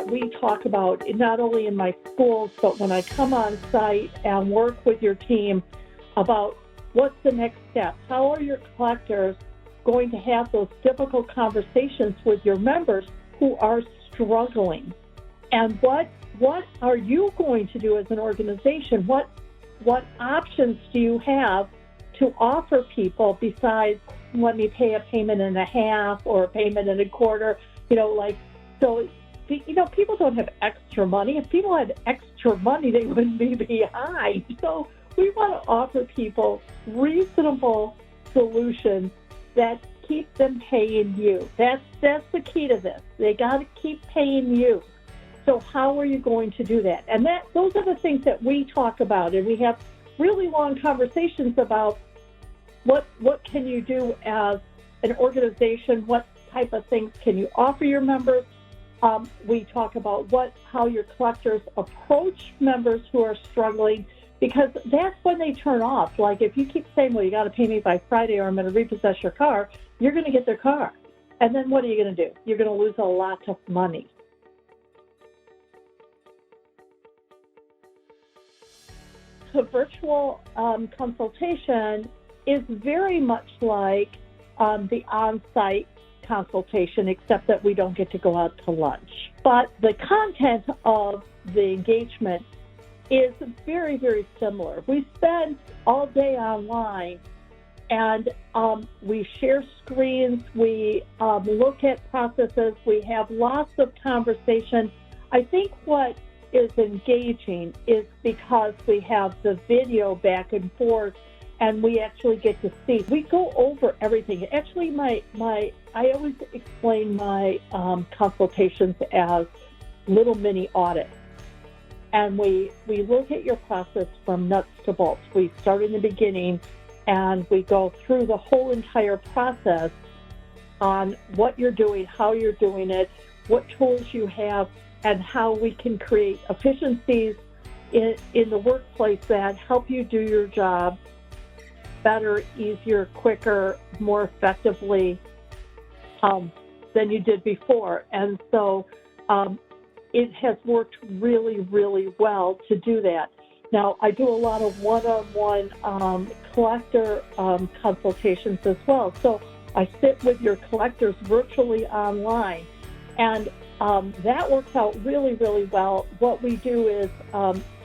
we talk about, not only in my schools, but when I come on site and work with your team about what's the next step. How are your collectors going to have those difficult conversations with your members who are struggling? And what are you going to do as an organization? What options do you have to offer people besides let me pay a payment and a half or a payment and a quarter? People don't have extra money. If people had extra money, they wouldn't be behind. So we want to offer people reasonable solutions that keep them paying you. That's the key to this. They got to keep paying you. So how are you going to do that? And those are the things that we talk about, and we have really long conversations about what can you do as an organization, what type of things can you offer your members. We talk about how your collectors approach members who are struggling, because that's when they turn off. Like if you keep saying, well, you got to pay me by Friday or I'm going to repossess your car, you're going to get their car. And then what are you going to do? You're going to lose a lot of money. The virtual consultation is very much like the on-site consultation, except that we don't get to go out to lunch. But the content of the engagement is very, very similar. We spend all day online, and we share screens, we look at processes, we have lots of conversation. I think what is engaging is because we have the video back and forth, and we actually get to see. We go over everything. Actually, I always explain my consultations as little mini audits. And we look at your process from nuts to bolts. We start in the beginning, and we go through the whole entire process on what you're doing, how you're doing it, what tools you have, and how we can create efficiencies in the workplace that help you do your job better, easier, quicker, more effectively than you did before. And so it has worked really, really well to do that. Now, I do a lot of one-on-one collector consultations as well. So I sit with your collectors virtually online, and that works out really, really well. What we do is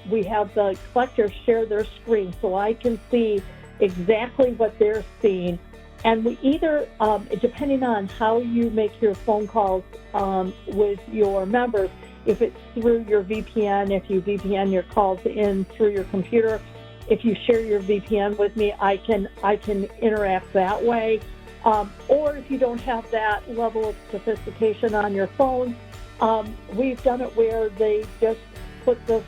we have the collectors share their screen so I can see exactly what they're seeing. And we either, depending on how you make your phone calls with your members, if it's through your VPN, if you VPN your calls in through your computer, if you share your VPN with me, I can interact that way. Or if you don't have that level of sophistication on your phone, we've done it where they just put the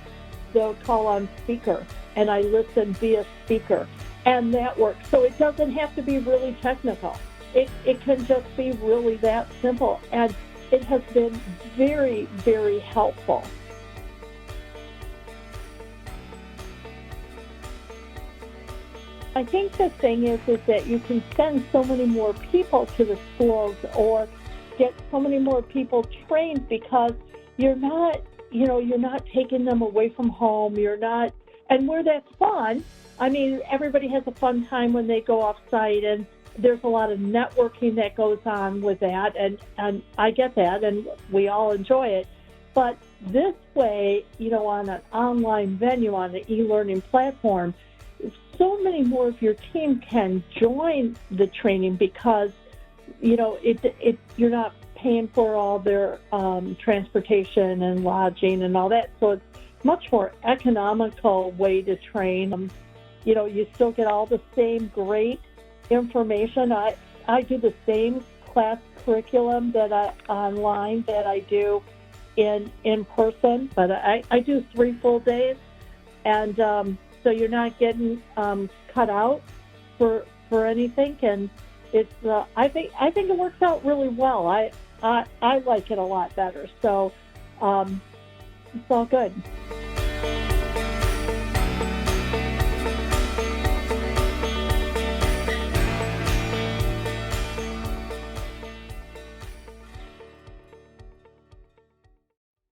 call on speaker, and I listen via speaker, and that works. So it doesn't have to be really technical. It can just be really that simple, and it has been very, very helpful. I think the thing is that you can send so many more people to the schools or get so many more people trained, because you're not taking them away from home. And where that's fun, I mean, everybody has a fun time when they go off site, and there's a lot of networking that goes on with that, and I get that, and we all enjoy it. But this way, on an online venue, on the e-learning platform, so many more of your team can join the training, because you're not paying for all their transportation and lodging and all that. So it's much more economical way to train. You still get all the same great information. I do the same class curriculum online that I do in person, but I do 3 full days, and so you're not getting cut out for anything, and it's I think it works out really well. I like it a lot better, so it's all good.